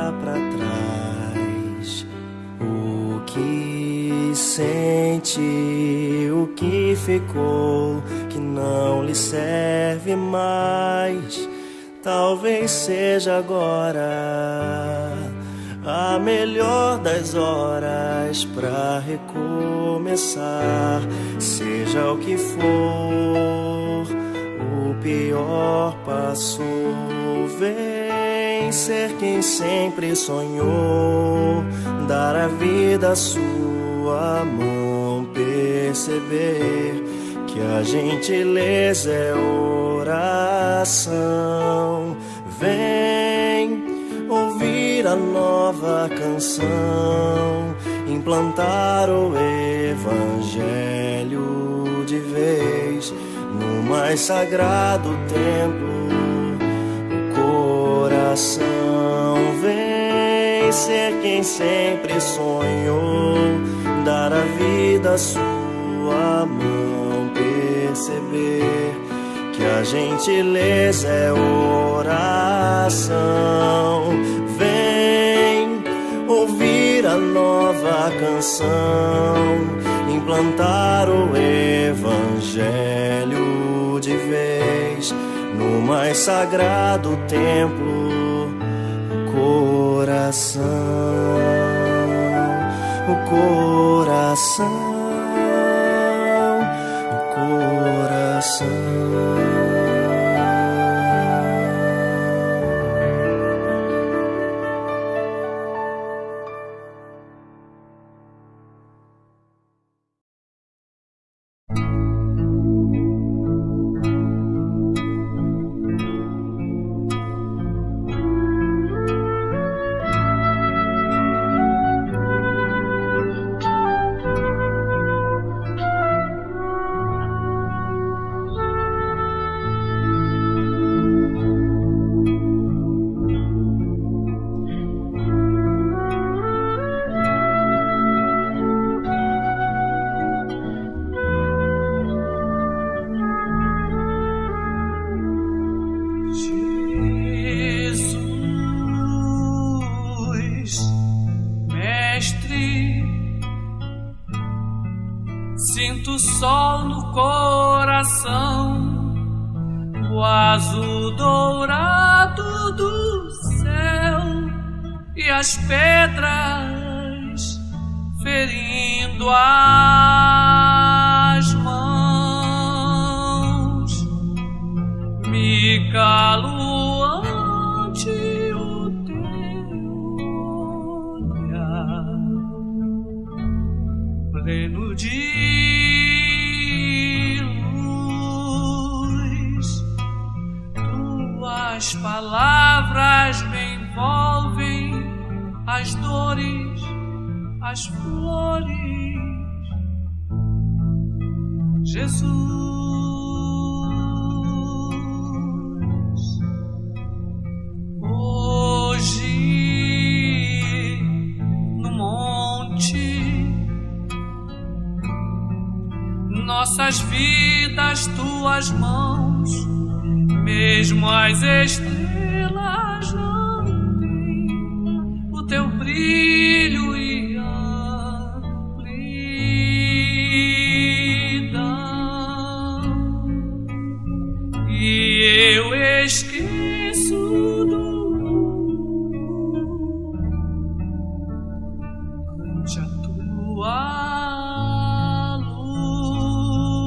lá pra trás. O que sente, o que ficou, que não lhe serve mais. Talvez seja agora a melhor das horas pra recomeçar. Seja o que for, o pior passou. Vem ser quem sempre sonhou, dar a vida à sua mão, perceber que a gentileza é oração. Vem ouvir a nova canção, implantar o evangelho de vez no mais sagrado templo, o coração. Vem ser quem sempre sonhou, dar a vida à sua mão, perceber que a gentileza é oração. Vem ouvir a nova canção, implantar o evangelho de vez no mais sagrado templo, o coração, o coração, o coração. Sinto o sol no coração, o azul dourado do céu e as pedras ferindo as mãos. Me calo ante o teu olhar pleno de as palavras me envolvem, as dores, as flores. Jesus, hoje no monte, nossas vidas, tuas mãos. Mesmo as estrelas não têm o teu brilho e amplidão, e eu esqueço do ante a tua luz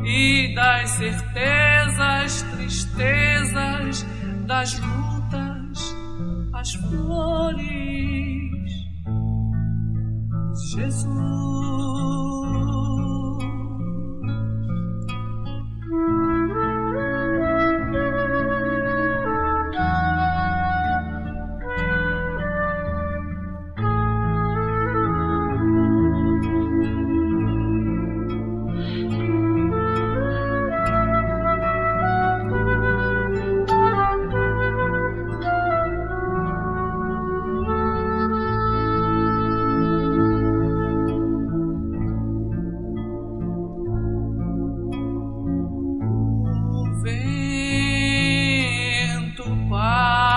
e das certezas, tristezas, das lutas, as flores. Jesus.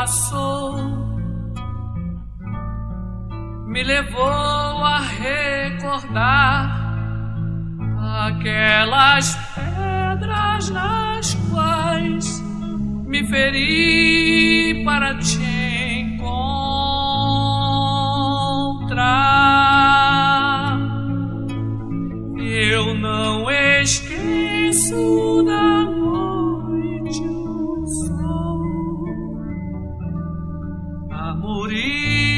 passou me levou a recordar aquelas pedras nas quais me feri para te encontrar. Eu não esqueço da noite o sol, amor e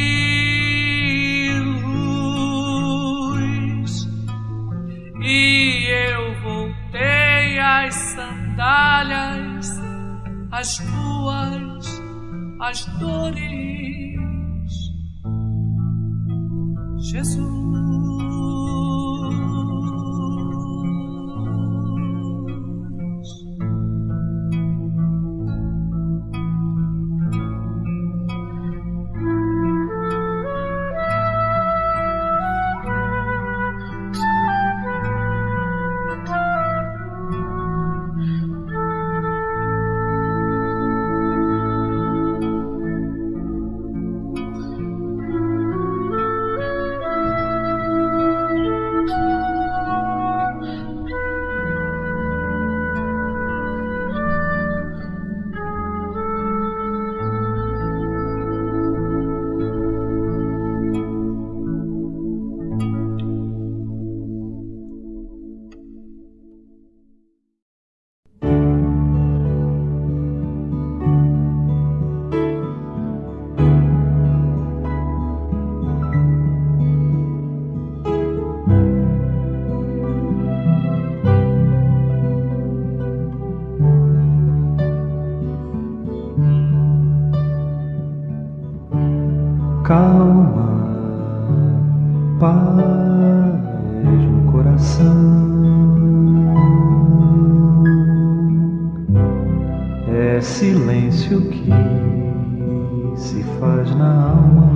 luz, e eu voltei às sandálias, as tuas, as dores, Jesus. Calma, paz no coração, é silêncio que se faz na alma.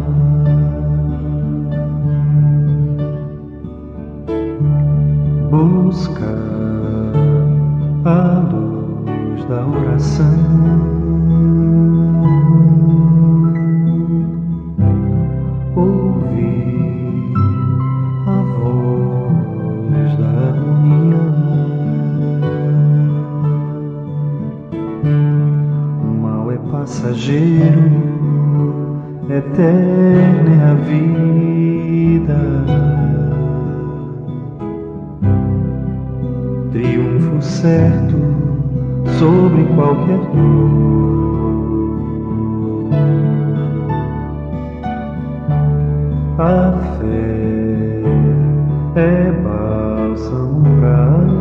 Busca a luz da oração, passageiro, eterna é a vida, triunfo certo sobre qualquer dor. A fé é bálsamo pra alma,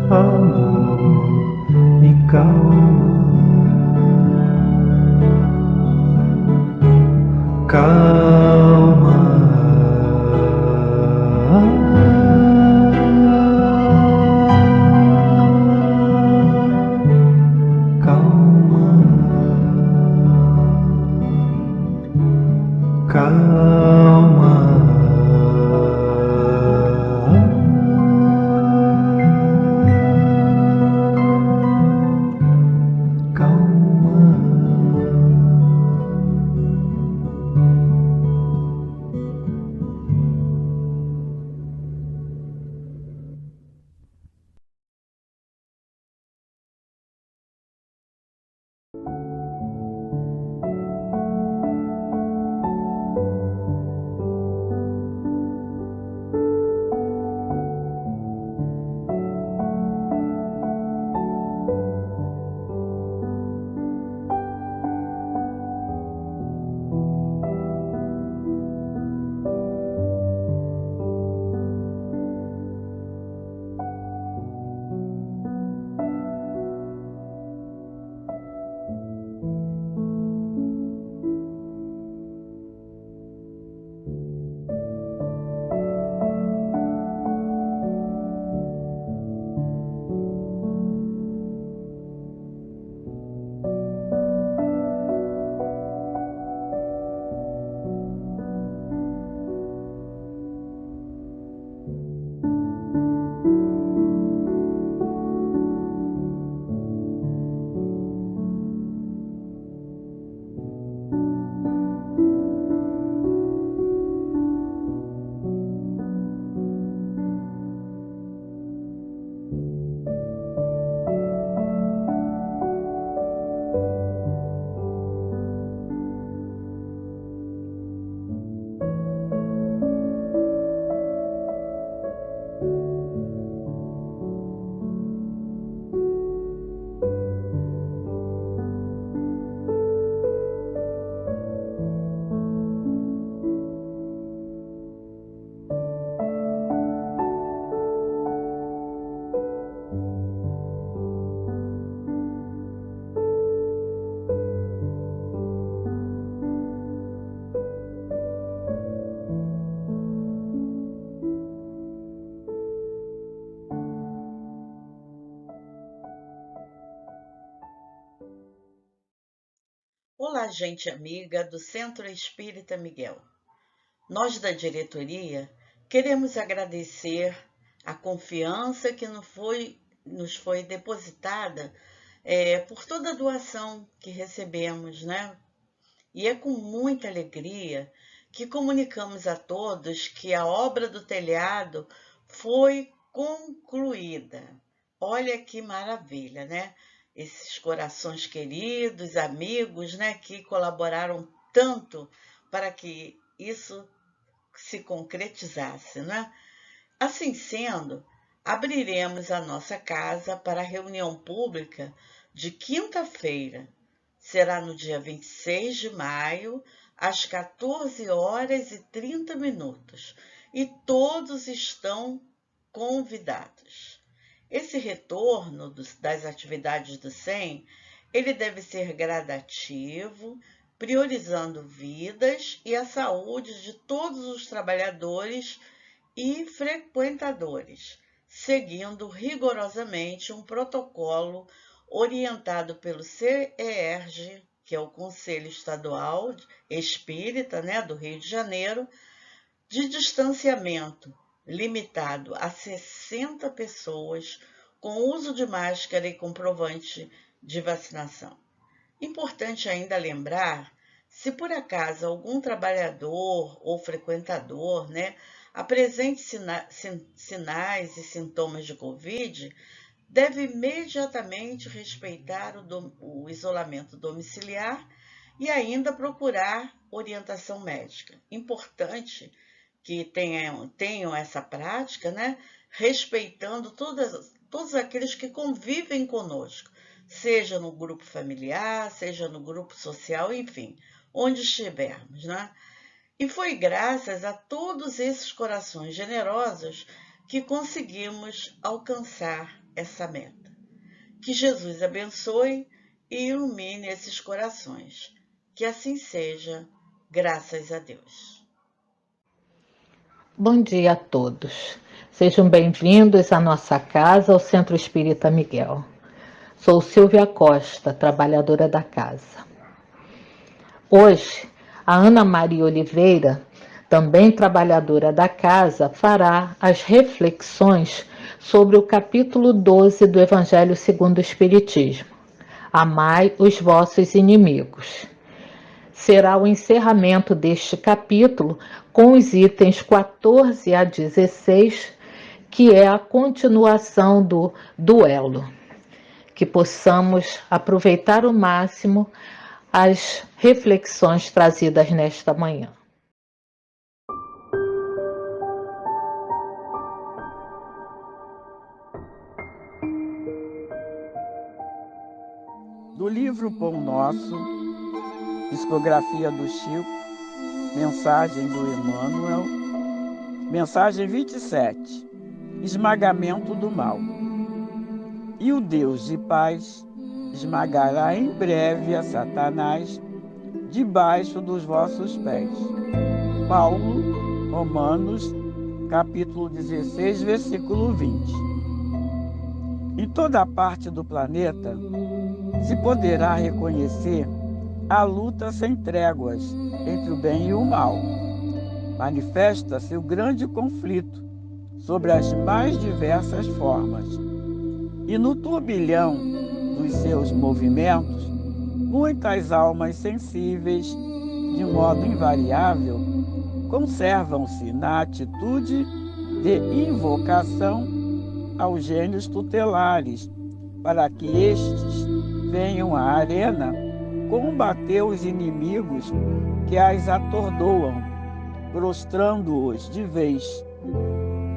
amor e calma, calma. Olá, gente amiga do Centro Espírita Miguel. Nós da diretoria queremos agradecer a confiança que nos foi depositada por toda a doação que recebemos, né? E é com muita alegria que comunicamos a todos que a obra do telhado foi concluída. Olha que maravilha, né? Esses corações queridos, amigos, né, que colaboraram tanto para que isso se concretizasse, né? Assim sendo, abriremos a nossa casa para a reunião pública de quinta-feira. Será no dia 26 de maio, às 14h30, e todos estão convidados. Esse retorno das atividades do SEM, ele deve ser gradativo, priorizando vidas e a saúde de todos os trabalhadores e frequentadores, seguindo rigorosamente um protocolo orientado pelo CERJ, que é o Conselho Estadual Espírita, né, do Rio de Janeiro, de distanciamento limitado a 60 pessoas, com uso de máscara e comprovante de vacinação. Importante ainda lembrar, se por acaso algum trabalhador ou frequentador, né, apresente sinais e sintomas de Covid, deve imediatamente respeitar o isolamento domiciliar e ainda procurar orientação médica. Importante que tenham essa prática, né, respeitando todos aqueles que convivem conosco, seja no grupo familiar, seja no grupo social, enfim, onde estivermos, né? E foi graças a todos esses corações generosos que conseguimos alcançar essa meta. Que Jesus abençoe e ilumine esses corações. Que assim seja, graças a Deus. Bom dia a todos. Sejam bem-vindos à nossa casa, ao Centro Espírita Miguel. Sou Silvia Costa, trabalhadora da casa. Hoje, a Ana Maria Oliveira, também trabalhadora da casa, fará as reflexões sobre o capítulo 12 do Evangelho segundo o Espiritismo. Amai os vossos inimigos. Será o encerramento deste capítulo com os itens 14 a 16, que é a continuação do duelo. Que possamos aproveitar ao máximo as reflexões trazidas nesta manhã. Do livro Pão Nosso, Psicografia do Chico, Mensagem do Emmanuel, Mensagem 27, Esmagamento do Mal. E o Deus de paz esmagará em breve a Satanás debaixo dos vossos pés. Paulo, Romanos, capítulo 16, versículo 20. Em toda parte do planeta se poderá reconhecer a luta sem tréguas entre o bem e o mal. Manifesta-se o grande conflito sobre as mais diversas formas. E no turbilhão dos seus movimentos, muitas almas sensíveis, de modo invariável, conservam-se na atitude de invocação aos gênios tutelares, para que estes venham à arena combater os inimigos que as atordoam, prostrando-os de vez.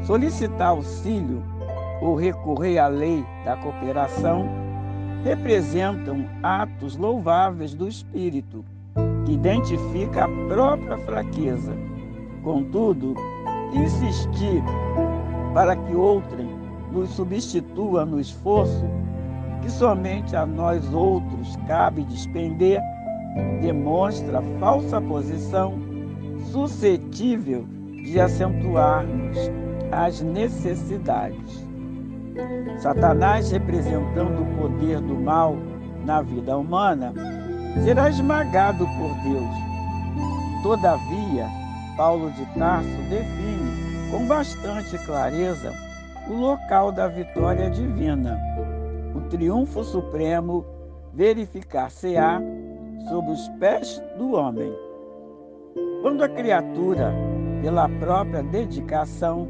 Solicitar auxílio ou recorrer à lei da cooperação representam atos louváveis do espírito, que identifica a própria fraqueza. Contudo, insistir para que outrem nos substitua no esforço que somente a nós outros cabe despender, demonstra falsa posição suscetível de acentuar-nos as necessidades. Satanás, representando o poder do mal na vida humana, será esmagado por Deus. Todavia, Paulo de Tarso define com bastante clareza o local da vitória divina. O triunfo supremo verificar-se-á sob os pés do homem. Quando a criatura, pela própria dedicação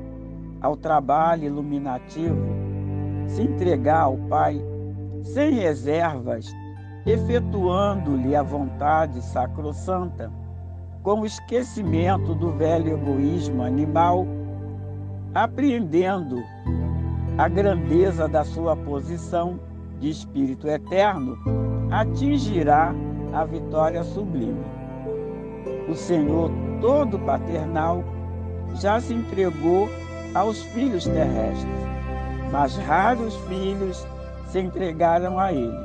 ao trabalho iluminativo, se entregar ao Pai sem reservas, efetuando-lhe a vontade sacrossanta, com o esquecimento do velho egoísmo animal, apreendendo a grandeza da sua posição de espírito eterno, atingirá a vitória sublime. O Senhor todo paternal já se entregou aos filhos terrestres, mas raros filhos se entregaram a Ele.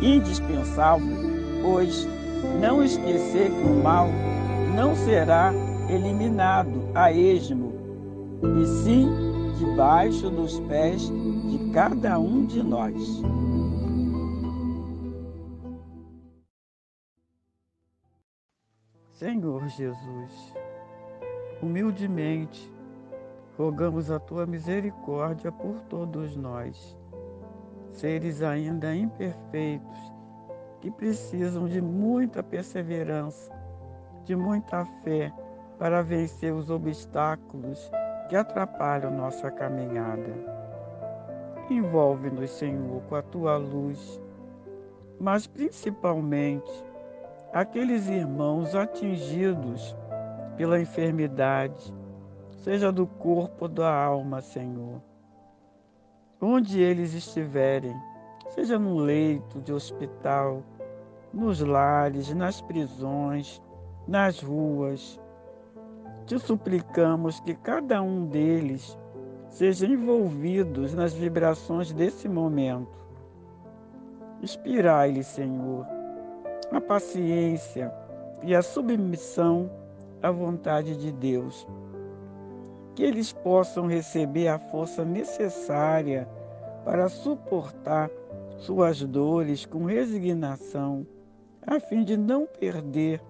Indispensável, pois, não esquecer que o mal não será eliminado a esmo, e sim debaixo dos pés de cada um de nós. Senhor Jesus, humildemente rogamos a Tua misericórdia por todos nós, seres ainda imperfeitos, que precisam de muita perseverança, de muita fé para vencer os obstáculos que atrapalham nossa caminhada. Envolve-nos, Senhor, com a Tua luz, mas principalmente aqueles irmãos atingidos pela enfermidade, seja do corpo ou da alma, Senhor. Onde eles estiverem, seja num leito de hospital, nos lares, nas prisões, nas ruas, te suplicamos que cada um deles seja envolvido nas vibrações desse momento. Inspirai-lhes, Senhor, a paciência e a submissão à vontade de Deus, que eles possam receber a força necessária para suportar suas dores com resignação, a fim de não perder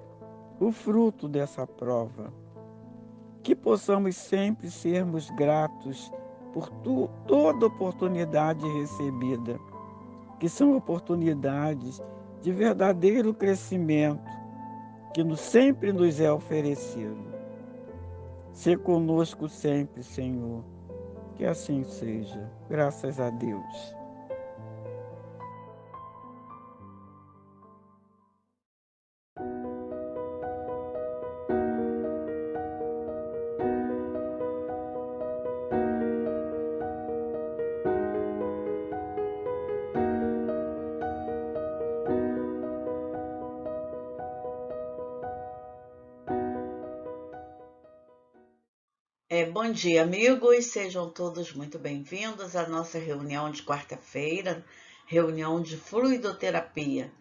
o fruto dessa prova. Que possamos sempre sermos gratos por toda oportunidade recebida, que são oportunidades de verdadeiro crescimento, que sempre nos é oferecido. Sê conosco sempre, Senhor, que assim seja, graças a Deus. Bom dia, amigos, sejam todos muito bem-vindos à nossa reunião de quarta-feira, reunião de fluidoterapia,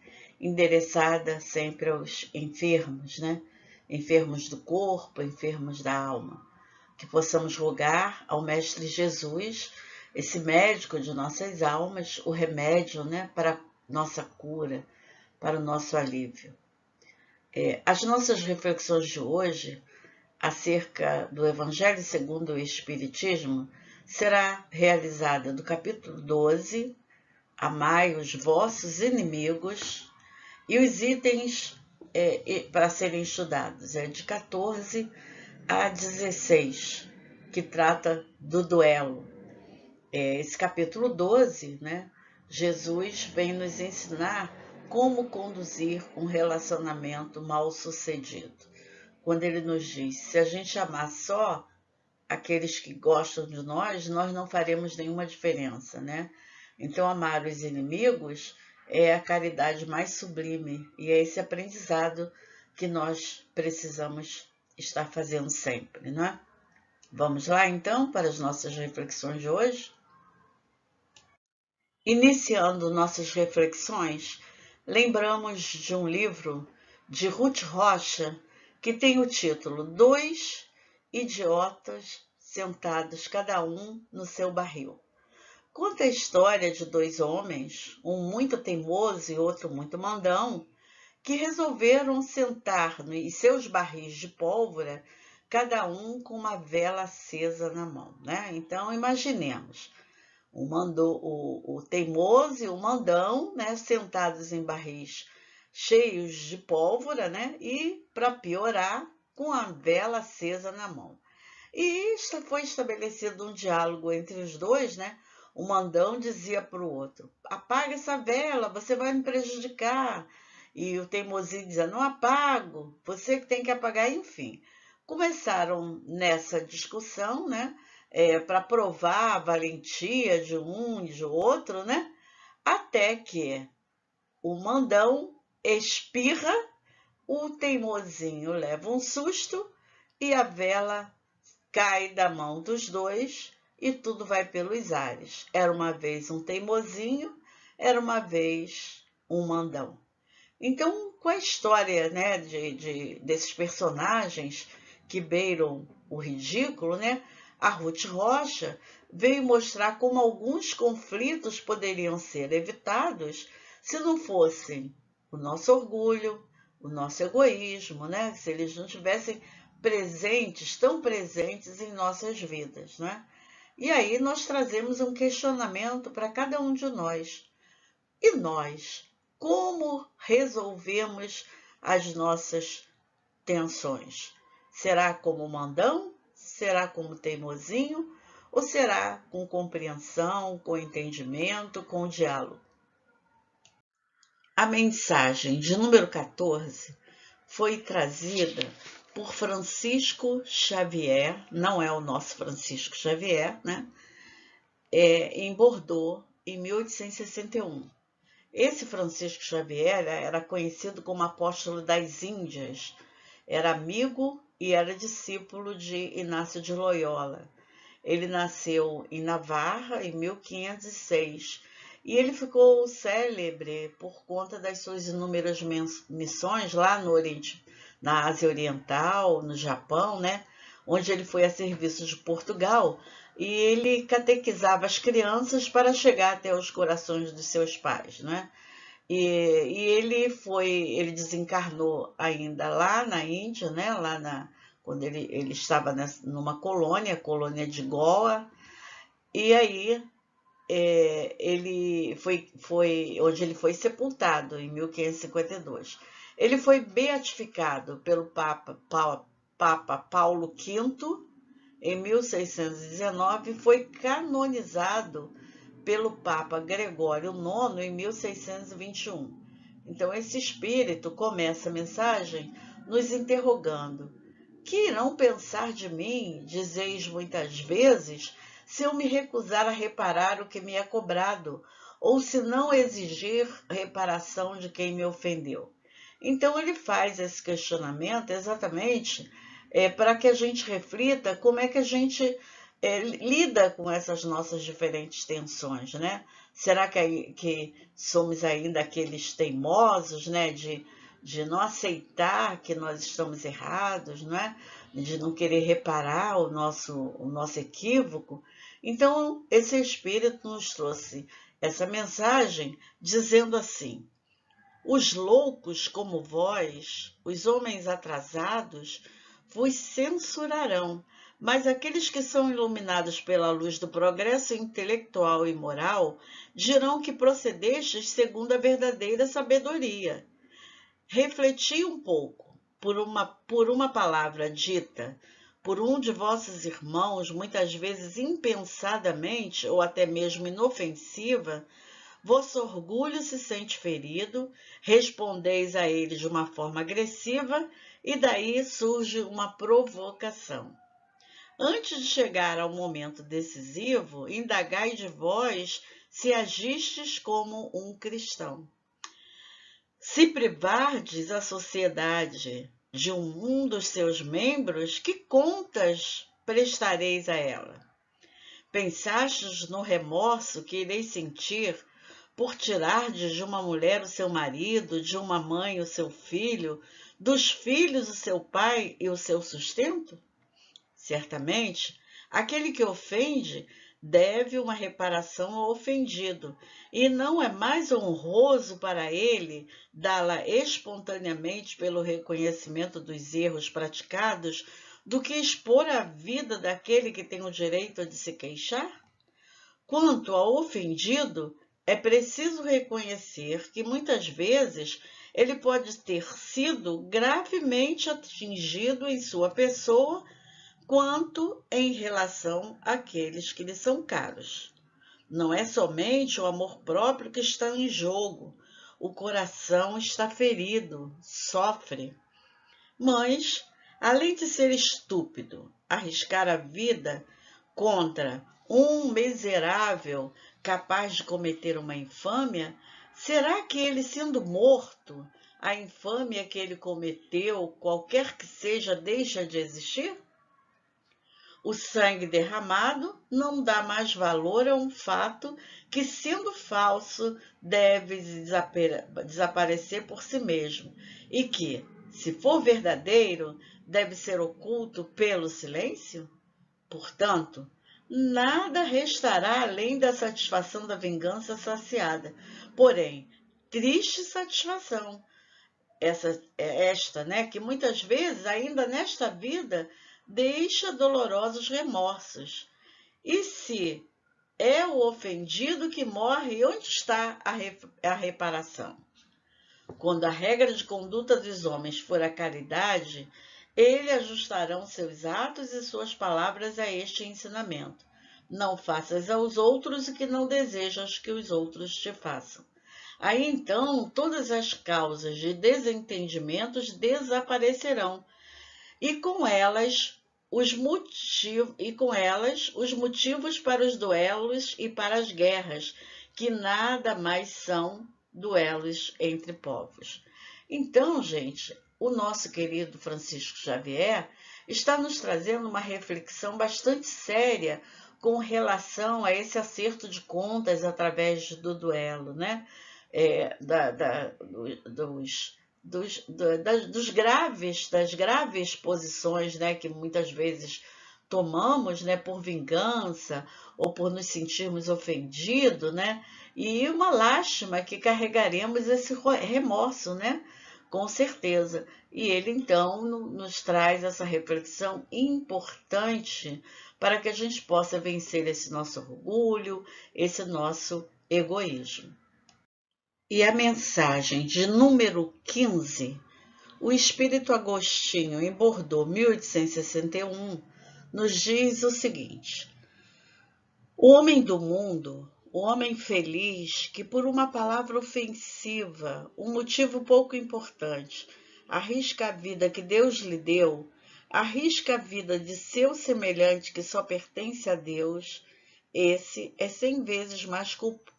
endereçada sempre aos enfermos, Enfermos do corpo, enfermos da alma. Que possamos rogar ao Mestre Jesus, esse médico de nossas almas, o remédio, para nossa cura, para o nosso alívio. As nossas reflexões de hoje acerca do Evangelho segundo o Espiritismo será realizada do capítulo 12, Amai os vossos inimigos, e os itens para serem estudados de 14 a 16, que trata do duelo. Esse capítulo 12, Jesus vem nos ensinar como conduzir um relacionamento mal sucedido. Quando ele nos diz, se a gente amar só aqueles que gostam de nós não faremos nenhuma diferença, Então, amar os inimigos é a caridade mais sublime e é esse aprendizado que nós precisamos estar fazendo sempre, Vamos lá, então, para as nossas reflexões de hoje? Iniciando nossas reflexões, lembramos de um livro de Ruth Rocha, que tem o título 2 idiotas sentados cada um no seu barril. conta a história de dois homens, um muito teimoso e outro muito mandão, que resolveram sentar em seus barris de pólvora, cada um com uma vela acesa na mão, né? Então, imaginemos, o teimoso e o mandão, né, sentados em barris cheios de pólvora, né? E, para piorar, com a vela acesa na mão. E foi estabelecido um diálogo entre os dois, né? O mandão dizia para o outro: apaga essa vela, você vai me prejudicar. E o teimosinho dizia: não apago, você que tem que apagar. Enfim, começaram nessa discussão, né? Para provar a valentia de um e de outro, né? Até que o mandão espirra, o teimosinho leva um susto e a vela cai da mão dos dois e tudo vai pelos ares. Era uma vez um teimosinho, era uma vez um mandão. Então, com a história, né, desses personagens que beiram o ridículo, né, a Ruth Rocha veio mostrar como alguns conflitos poderiam ser evitados se não fossem o nosso orgulho, o nosso egoísmo, né, se eles não tivessem presentes, tão presentes em nossas vidas, né? E aí nós trazemos um questionamento para cada um de nós. E nós, como resolvemos as nossas tensões? Será como mandão? Será como teimosinho? Ou será com compreensão, com entendimento, com diálogo? A mensagem de número 14 foi trazida por Francisco Xavier, não é o nosso Francisco Xavier, né? Em Bordeaux, em 1861. Esse Francisco Xavier era conhecido como apóstolo das Índias, era amigo e era discípulo de Inácio de Loyola. Ele nasceu em Navarra em 1506 e ele ficou célebre por conta das suas inúmeras missões lá no Oriente, na Ásia Oriental, no Japão, né? Onde ele foi a serviço de Portugal, e ele catequizava as crianças para chegar até os corações dos seus pais, né? E ele desencarnou ainda lá na Índia, né? Quando ele estava numa colônia, a colônia de Goa, e aí ele foi onde ele foi sepultado em 1552. Ele foi beatificado pelo Papa Paulo V em 1619 e foi canonizado pelo Papa Gregório IX em 1621. Então, esse espírito começa a mensagem nos interrogando: que irão pensar de mim, dizeis muitas vezes, se eu me recusar a reparar o que me é cobrado, ou se não exigir reparação de quem me ofendeu? Então, ele faz esse questionamento exatamente para que a gente reflita como é que a gente lida com essas nossas diferentes tensões, né? Será que somos ainda aqueles teimosos, né? De não aceitar que nós estamos errados, não é? De não querer reparar o nosso equívoco? Então, esse Espírito nos trouxe essa mensagem dizendo assim: os loucos como vós, os homens atrasados, vos censurarão, mas aqueles que são iluminados pela luz do progresso intelectual e moral dirão que procedestes segundo a verdadeira sabedoria. Refleti um pouco, por uma palavra dita por um de vossos irmãos, muitas vezes impensadamente ou até mesmo inofensiva, vosso orgulho se sente ferido, respondeis a ele de uma forma agressiva e daí surge uma provocação. Antes de chegar ao momento decisivo, indagai de vós se agistes como um cristão. Se privardes a sociedade de um dos seus membros, que contas prestareis a ela? Pensastes no remorso que ireis sentir por tirardes de uma mulher o seu marido, de uma mãe o seu filho, dos filhos o seu pai e o seu sustento? Certamente, aquele que ofende deve uma reparação ao ofendido, e não é mais honroso para ele dá-la espontaneamente pelo reconhecimento dos erros praticados do que expor a vida daquele que tem o direito de se queixar? Quanto ao ofendido, é preciso reconhecer que muitas vezes ele pode ter sido gravemente atingido em sua pessoa quanto em relação àqueles que lhe são caros. Não é somente o amor próprio que está em jogo, o coração está ferido, sofre. Mas, além de ser estúpido, arriscar a vida contra um miserável capaz de cometer uma infâmia, será que ele, sendo morto, a infâmia que ele cometeu, qualquer que seja, deixa de existir? O sangue derramado não dá mais valor a um fato que, sendo falso, deve desaparecer por si mesmo e que, se for verdadeiro, deve ser oculto pelo silêncio? Portanto, nada restará além da satisfação da vingança saciada. Porém, triste satisfação, esta, que muitas vezes, ainda nesta vida, deixa dolorosos remorsos. E se é o ofendido que morre, onde está a reparação? Quando a regra de conduta dos homens for a caridade, eles ajustarão seus atos e suas palavras a este ensinamento. Não faças aos outros o que não desejas que os outros te façam. Aí então todas as causas de desentendimentos desaparecerão, e com elas os motivos para os duelos e para as guerras, que nada mais são duelos entre povos. Então, gente, o nosso querido Francisco Xavier está nos trazendo uma reflexão bastante séria com relação a esse acerto de contas através do duelo, das graves posições, que muitas vezes tomamos, por vingança ou por nos sentirmos ofendidos, e uma lástima que carregaremos esse remorso, com certeza. E ele, então, nos traz essa reflexão importante para que a gente possa vencer esse nosso orgulho, esse nosso egoísmo. E a mensagem de número 15, o Espírito Agostinho, em Bordeaux, 1861, nos diz o seguinte: o homem do mundo, o homem feliz que por uma palavra ofensiva, um motivo pouco importante, arrisca a vida que Deus lhe deu, arrisca a vida de seu semelhante que só pertence a Deus, esse é 100 vezes mais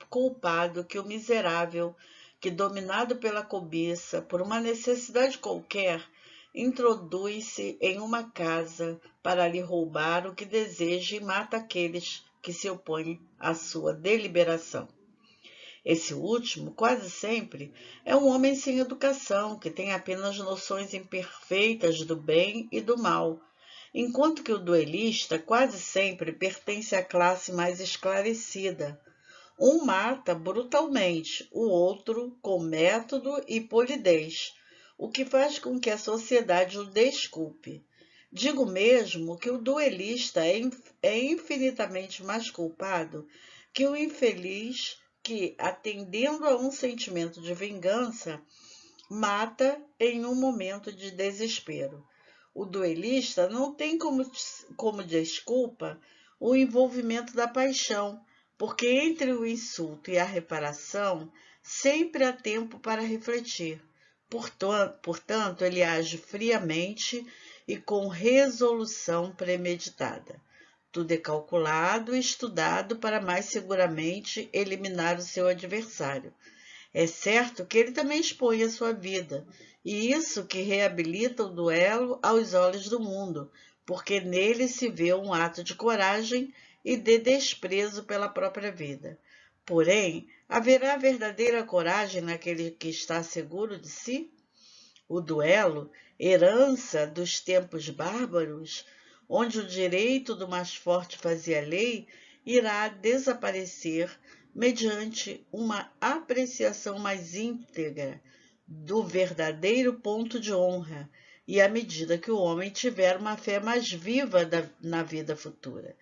culpado que o miserável que, dominado pela cobiça, por uma necessidade qualquer, introduz-se em uma casa para lhe roubar o que deseja e mata aqueles que se opõem à sua deliberação. Esse último, quase sempre, é um homem sem educação, que tem apenas noções imperfeitas do bem e do mal, enquanto que o duelista quase sempre pertence à classe mais esclarecida. Um mata brutalmente, o outro com método e polidez, o que faz com que a sociedade o desculpe. Digo mesmo que o duelista é infinitamente mais culpado que o infeliz que, atendendo a um sentimento de vingança, mata em um momento de desespero. O duelista não tem como desculpa o envolvimento da paixão, porque entre o insulto e a reparação sempre há tempo para refletir. Portanto, ele age friamente e com resolução premeditada. Tudo é calculado e estudado para mais seguramente eliminar o seu adversário. É certo que ele também expõe a sua vida, e isso que reabilita o duelo aos olhos do mundo, porque nele se vê um ato de coragem e de desprezo pela própria vida. Porém, haverá verdadeira coragem naquele que está seguro de si? O duelo, herança dos tempos bárbaros, onde o direito do mais forte fazia lei, irá desaparecer mediante uma apreciação mais íntegra do verdadeiro ponto de honra e à medida que o homem tiver uma fé mais viva na vida futura.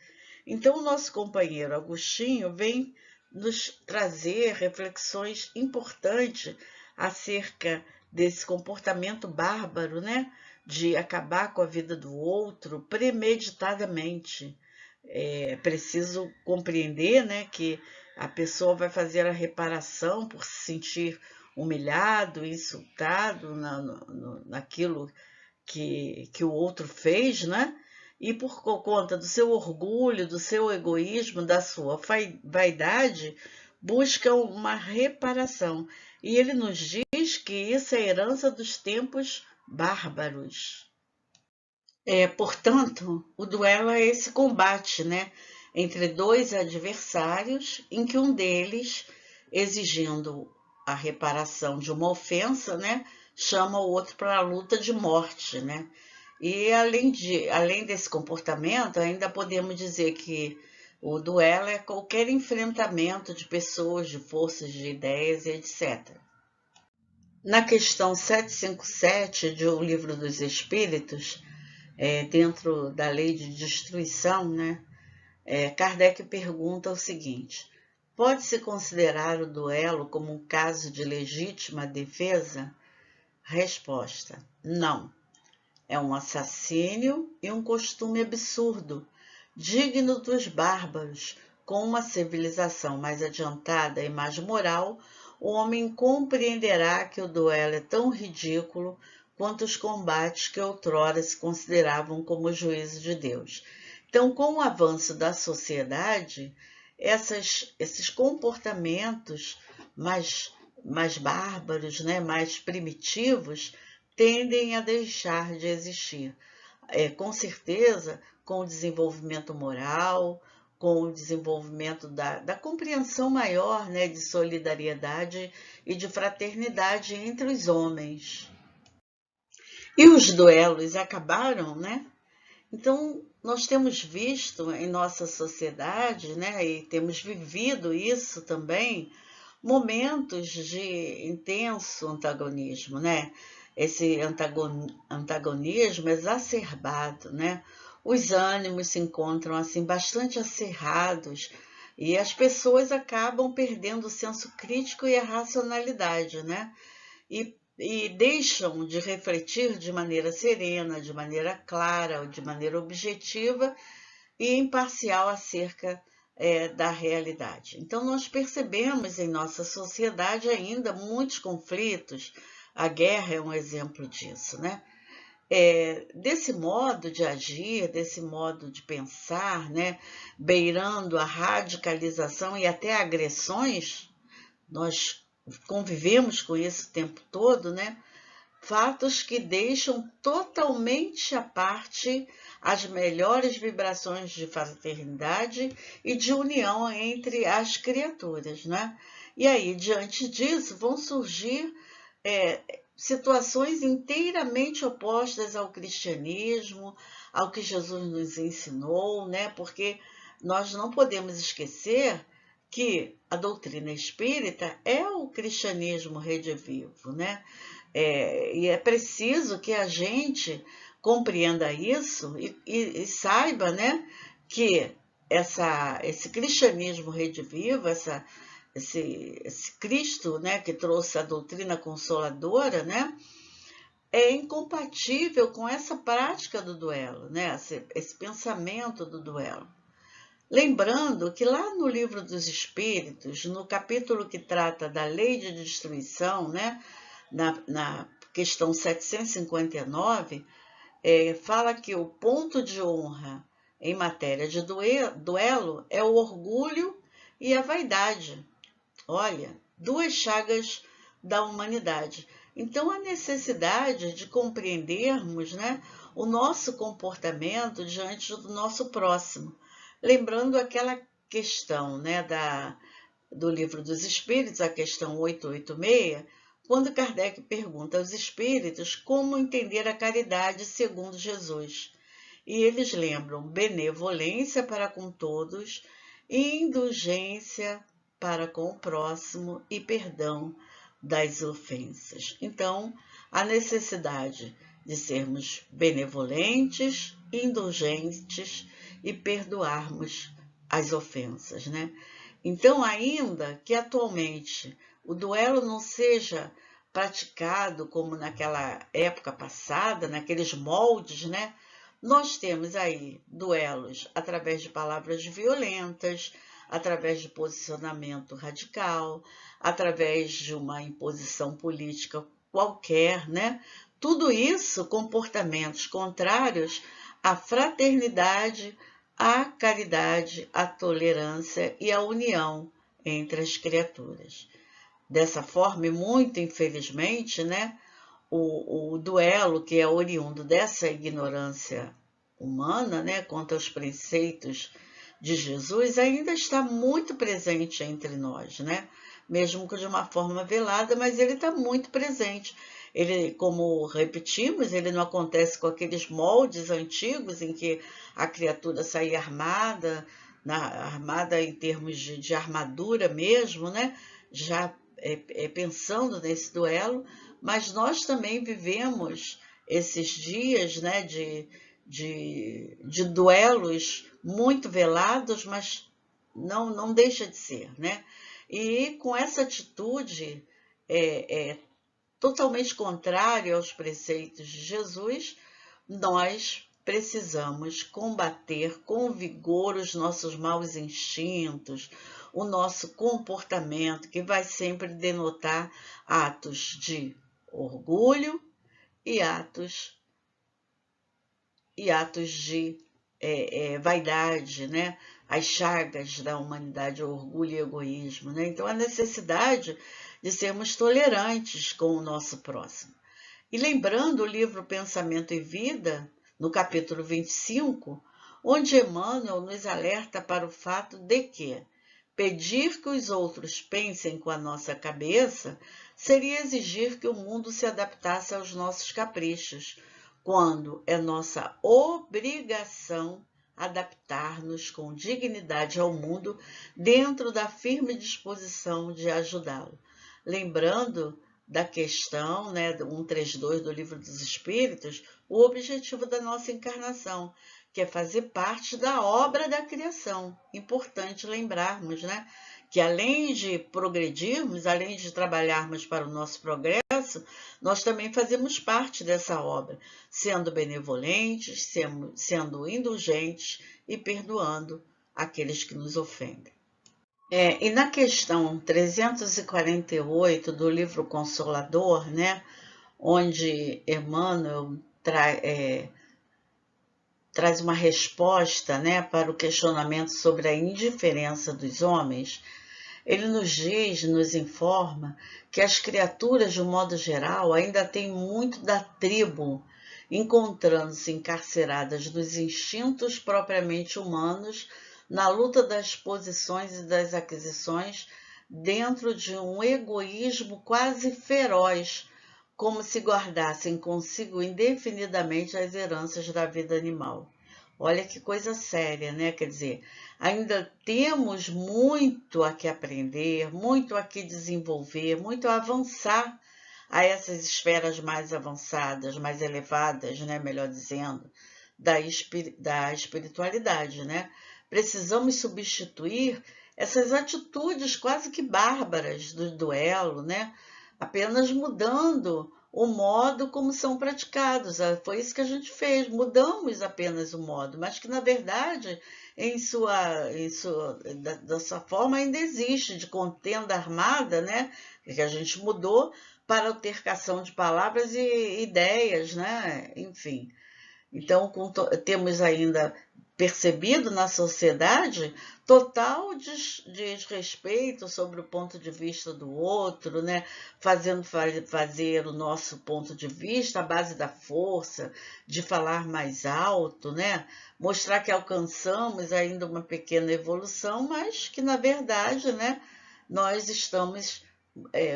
Então, o nosso companheiro Agostinho vem nos trazer reflexões importantes acerca desse comportamento bárbaro, né? De acabar com a vida do outro premeditadamente. É preciso compreender, né, que a pessoa vai fazer a reparação por se sentir humilhado, insultado naquilo que o outro fez, né? E por conta do seu orgulho, do seu egoísmo, da sua vaidade, busca uma reparação. E ele nos diz que isso é herança dos tempos bárbaros. Portanto, o duelo é esse combate, né, entre dois adversários, em que um deles, exigindo a reparação de uma ofensa, né, chama o outro para a luta de morte, né? E além desse comportamento, ainda podemos dizer que o duelo é qualquer enfrentamento de pessoas, de forças, de ideias, etc. Na questão 757 de O Livro dos Espíritos, dentro da lei de destruição, né, Kardec pergunta o seguinte: pode-se considerar o duelo como um caso de legítima defesa? Resposta: não. É um assassínio e um costume absurdo, digno dos bárbaros. Com uma civilização mais adiantada e mais moral, o homem compreenderá que o duelo é tão ridículo quanto os combates que outrora se consideravam como o juízo de Deus. Então, com o avanço da sociedade, esses comportamentos mais bárbaros, né, mais primitivos, tendem a deixar de existir. Com certeza, com o desenvolvimento moral, com o desenvolvimento da compreensão maior, né, de solidariedade e de fraternidade entre os homens. E os duelos acabaram, né? Então, nós temos visto em nossa sociedade, né, e temos vivido isso também, momentos de intenso antagonismo, né? Esse antagonismo exacerbado, né? Os ânimos se encontram assim bastante acirrados e as pessoas acabam perdendo o senso crítico e a racionalidade, né? E deixam de refletir de maneira serena, de maneira clara, de maneira objetiva e imparcial acerca da realidade. Então, nós percebemos em nossa sociedade ainda muitos conflitos. A guerra é um exemplo disso, né? Desse modo de agir, desse modo de pensar, né, beirando a radicalização e até agressões, nós convivemos com isso o tempo todo, né? Fatos que deixam totalmente à parte as melhores vibrações de fraternidade e de união entre as criaturas, né? E aí, diante disso, vão surgir situações inteiramente opostas ao cristianismo, ao que Jesus nos ensinou, né? Porque nós não podemos esquecer que a doutrina espírita é o cristianismo redivivo, né? E é preciso que a gente compreenda isso e saiba, né, que esse cristianismo redivivo, esse Cristo, né, que trouxe a doutrina consoladora, né, é incompatível com essa prática do duelo, né, esse pensamento do duelo. Lembrando que lá no Livro dos Espíritos, no capítulo que trata da lei de destruição, né, na questão 759, fala que o ponto de honra em matéria de duelo é o orgulho e a vaidade. Olha, duas chagas da humanidade. Então, a necessidade de compreendermos, né, o nosso comportamento diante do nosso próximo. Lembrando aquela questão, né, do Livro dos Espíritos, a questão 886, quando Kardec pergunta aos espíritos como entender a caridade segundo Jesus. E eles lembram benevolência para com todos indulgência para com o próximo e perdão das ofensas. Então, a necessidade de sermos benevolentes, indulgentes e perdoarmos as ofensas, né? Então, ainda que atualmente o duelo não seja praticado como naquela época passada, naqueles moldes, né? Nós temos aí duelos através de palavras violentas, através de posicionamento radical, através de uma imposição política qualquer, né? Tudo isso comportamentos contrários à fraternidade, à caridade, à tolerância e à união entre as criaturas. Dessa forma, e muito infelizmente, né, o duelo que é oriundo dessa ignorância humana, né, contra os preceitos de Jesus, ainda está muito presente entre nós, né? Mesmo que de uma forma velada, mas ele está muito presente. Ele, como repetimos, ele não acontece com aqueles moldes antigos em que a criatura saía armada, armada em termos de armadura mesmo, né? Já pensando nesse duelo, mas nós também vivemos esses dias, né, de duelos muito velados, mas não deixa de ser, né? E com essa atitude totalmente contrária aos preceitos de Jesus, nós precisamos combater com vigor os nossos maus instintos, o nosso comportamento, que vai sempre denotar atos de orgulho e atos de vaidade, né? As chagas da humanidade, o orgulho e o egoísmo, né? Então, a necessidade de sermos tolerantes com o nosso próximo. E lembrando o livro Pensamento e Vida, no capítulo 25, onde Emmanuel nos alerta para o fato de que pedir que os outros pensem com a nossa cabeça seria exigir que o mundo se adaptasse aos nossos caprichos, quando é nossa obrigação adaptar-nos com dignidade ao mundo dentro da firme disposição de ajudá-lo. Lembrando da questão, né, 132 do Livro dos Espíritos, o objetivo da nossa encarnação, que é fazer parte da obra da criação. Importante lembrarmos, né, que além de progredirmos, além de trabalharmos para o nosso progresso, nós também fazemos parte dessa obra, sendo benevolentes, sendo indulgentes e perdoando aqueles que nos ofendem. E na questão 348 do livro Consolador, né, onde Emmanuel traz uma resposta, né, para o questionamento sobre a indiferença dos homens, ele nos diz, nos informa que as criaturas, de um modo geral, ainda têm muito da tribo, encontrando-se encarceradas nos instintos propriamente humanos, na luta das posições e das aquisições, dentro de um egoísmo quase feroz, como se guardassem consigo indefinidamente as heranças da vida animal. Olha que coisa séria, né? Quer dizer, ainda temos muito a que aprender, muito a que desenvolver, muito a avançar a essas esferas mais avançadas, mais elevadas, né? Melhor dizendo, da espiritualidade, né? Precisamos substituir essas atitudes quase que bárbaras do duelo, né? Apenas mudando o modo como são praticados. Foi isso que a gente fez, mudamos apenas o modo, mas que, na verdade, da sua forma ainda existe, de contenda armada, né? Que a gente mudou para a altercação de palavras e ideias, né? Enfim. Então, temos ainda percebido na sociedade total desrespeito sobre o ponto de vista do outro, né? Fazendo fazer o nosso ponto de vista à base da força, de falar mais alto, né? Mostrar que alcançamos ainda uma pequena evolução, mas que, na verdade, né, nós estamos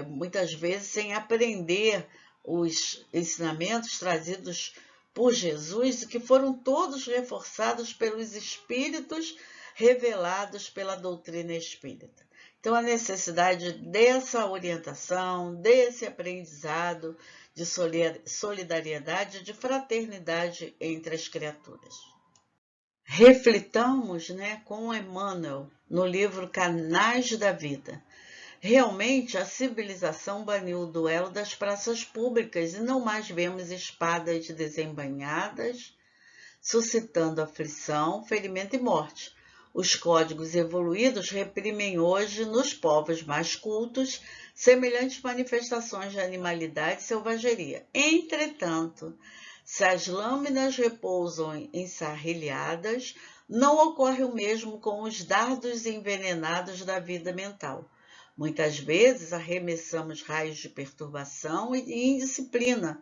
muitas vezes sem aprender os ensinamentos trazidos por Jesus, que foram todos reforçados pelos espíritos revelados pela doutrina espírita. Então, a necessidade dessa orientação, desse aprendizado de solidariedade, de fraternidade entre as criaturas. Reflitamos, com Emmanuel no livro Canais da Vida. Realmente, a civilização baniu o duelo das praças públicas e não mais vemos espadas desembainhadas, suscitando aflição, ferimento e morte. Os códigos evoluídos reprimem hoje, nos povos mais cultos, semelhantes manifestações de animalidade e selvageria. Entretanto, se as lâminas repousam ensarrilhadas, não ocorre o mesmo com os dardos envenenados da vida mental. Muitas vezes arremessamos raios de perturbação e indisciplina,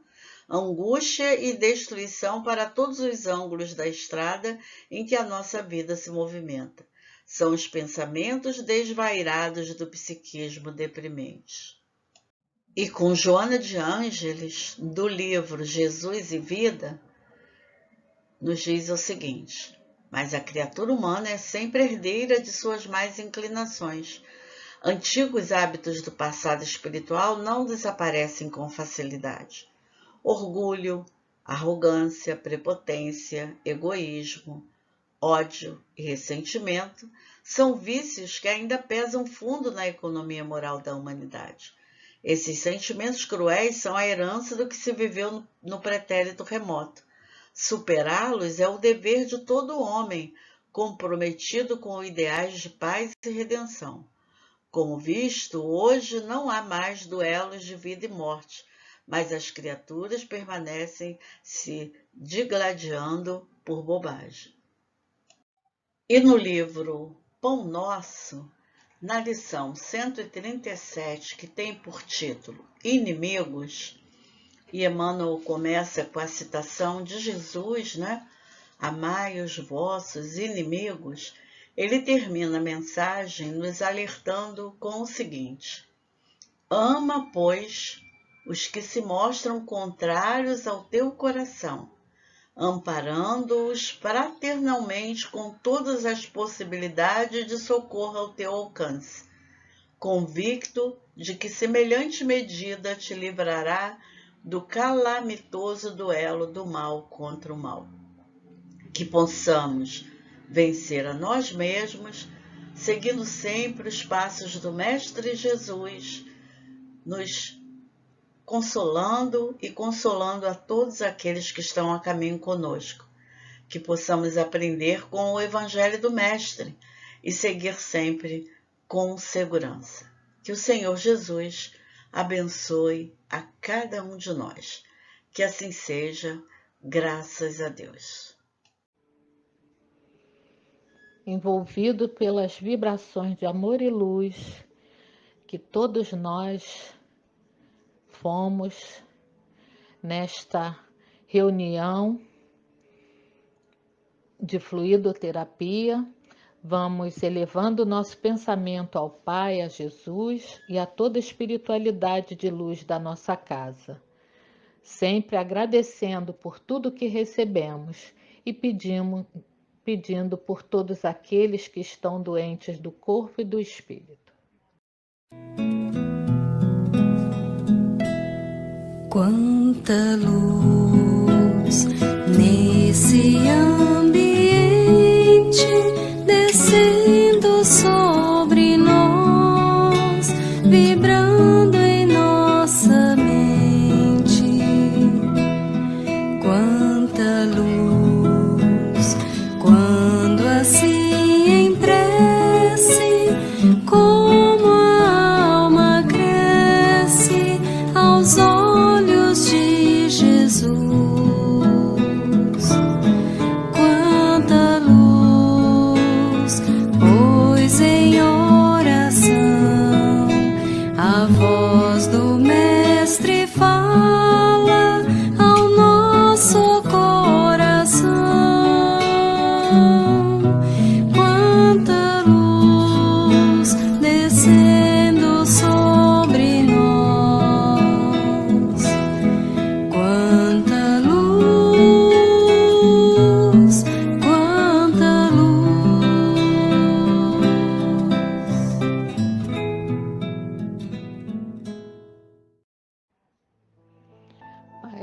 angústia e destruição para todos os ângulos da estrada em que a nossa vida se movimenta. São os pensamentos desvairados do psiquismo deprimente. E com Joana de Ângeles, do livro Jesus e Vida, nos diz o seguinte: mas a criatura humana é sempre herdeira de suas más inclinações. Antigos hábitos do passado espiritual não desaparecem com facilidade. Orgulho, arrogância, prepotência, egoísmo, ódio e ressentimento são vícios que ainda pesam fundo na economia moral da humanidade. Esses sentimentos cruéis são a herança do que se viveu no pretérito remoto. Superá-los é o dever de todo homem, comprometido com ideais de paz e redenção. Como visto, hoje não há mais duelos de vida e morte, mas as criaturas permanecem se digladiando por bobagem. E no livro Pão Nosso, na lição 137, que tem por título Inimigos, e Emmanuel começa com a citação de Jesus, Amai os vossos inimigos, ele termina a mensagem nos alertando com o seguinte: ama, pois, os que se mostram contrários ao teu coração, amparando-os fraternalmente com todas as possibilidades de socorro ao teu alcance, convicto de que semelhante medida te livrará do calamitoso duelo do mal contra o mal. Que possamos vencer a nós mesmos, seguindo sempre os passos do Mestre Jesus, nos consolando e consolando a todos aqueles que estão a caminho conosco. Que possamos aprender com o Evangelho do Mestre e seguir sempre com segurança. Que o Senhor Jesus abençoe a cada um de nós. Que assim seja, graças a Deus. Envolvido pelas vibrações de amor e luz que todos nós fomos nesta reunião de fluidoterapia, vamos elevando o nosso pensamento ao Pai, a Jesus e a toda a espiritualidade de luz da nossa casa, sempre agradecendo por tudo que recebemos e pedindo por todos aqueles que estão doentes do corpo e do espírito. Quanta luz nesse ambiente, descendo sobre nós, vibrando em nossa mente. Quanta luz, quando assim em prece, como a alma cresce aos olhos de Jesus. Quanta luz, pois em oração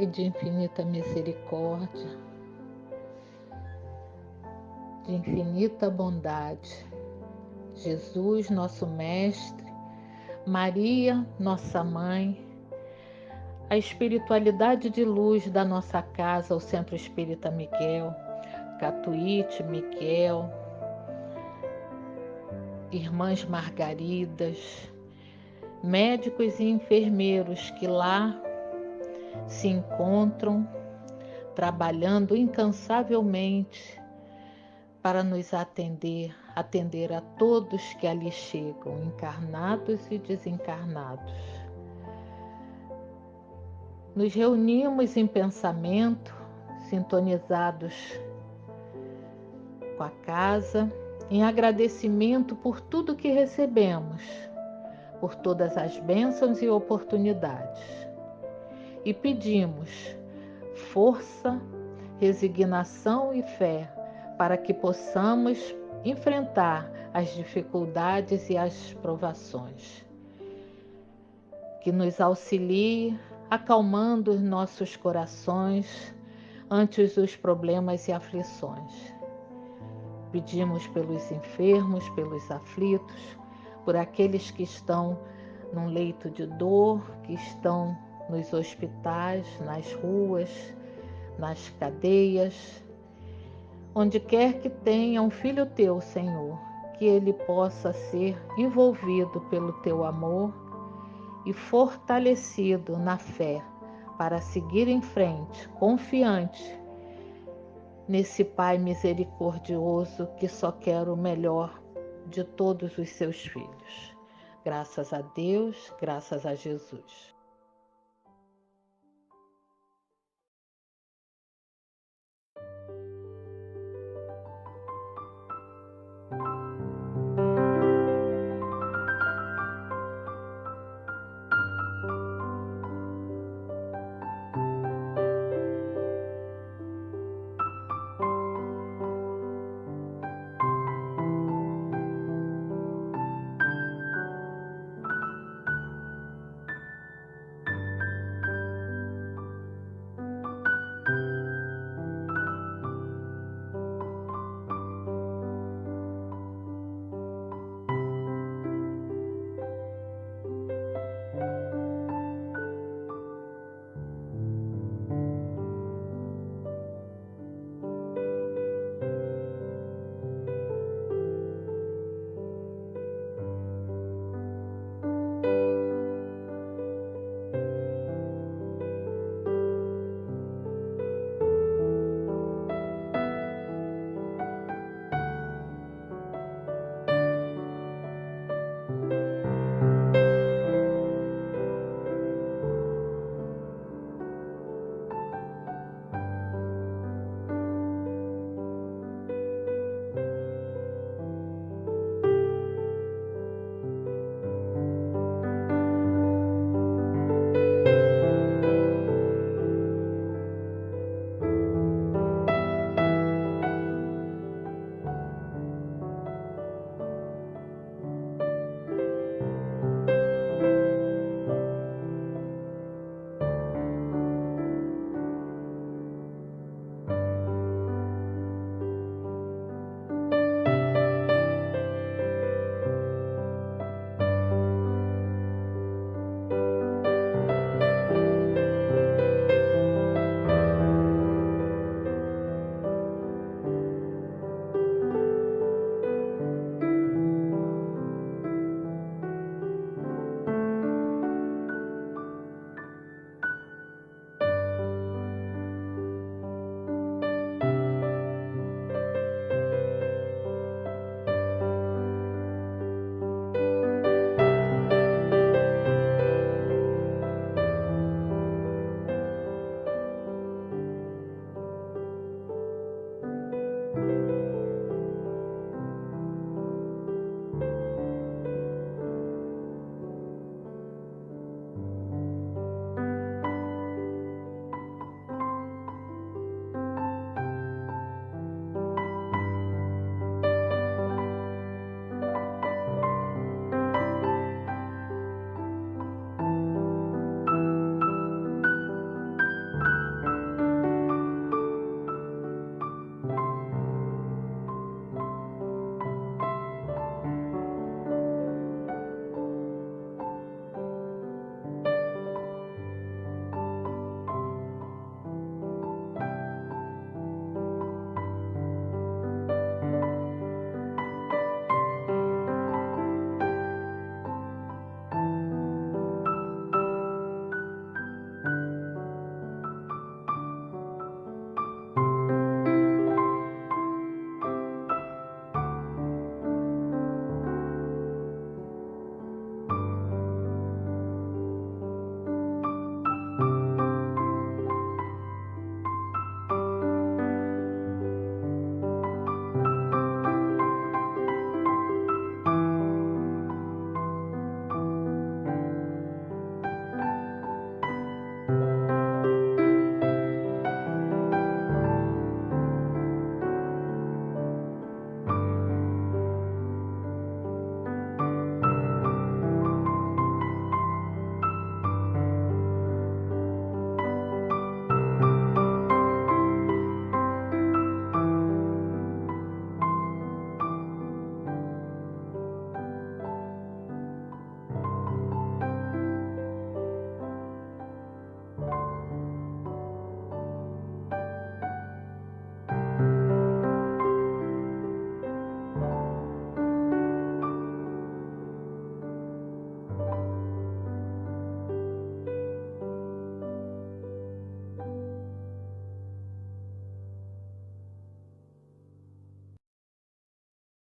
Pai de infinita misericórdia, de infinita bondade, Jesus, nosso Mestre, Maria, nossa Mãe, a espiritualidade de luz da nossa casa, o Centro Espírita Miguel, Catuíte, Miguel, Irmãs Margaridas, médicos e enfermeiros que lá se encontram trabalhando incansavelmente para nos atender a todos que ali chegam, encarnados e desencarnados. Nos reunimos em pensamento, sintonizados com a casa, em agradecimento por tudo que recebemos, por todas as bênçãos e oportunidades. E pedimos força, resignação e fé para que possamos enfrentar as dificuldades e as provações. Que nos auxilie acalmando os nossos corações ante os problemas e aflições. Pedimos pelos enfermos, pelos aflitos, por aqueles que estão num leito de dor, que estão nos hospitais, nas ruas, nas cadeias, onde quer que tenha um filho teu, Senhor, que ele possa ser envolvido pelo teu amor e fortalecido na fé para seguir em frente, confiante nesse Pai misericordioso que só quer o melhor de todos os seus filhos. Graças a Deus, graças a Jesus.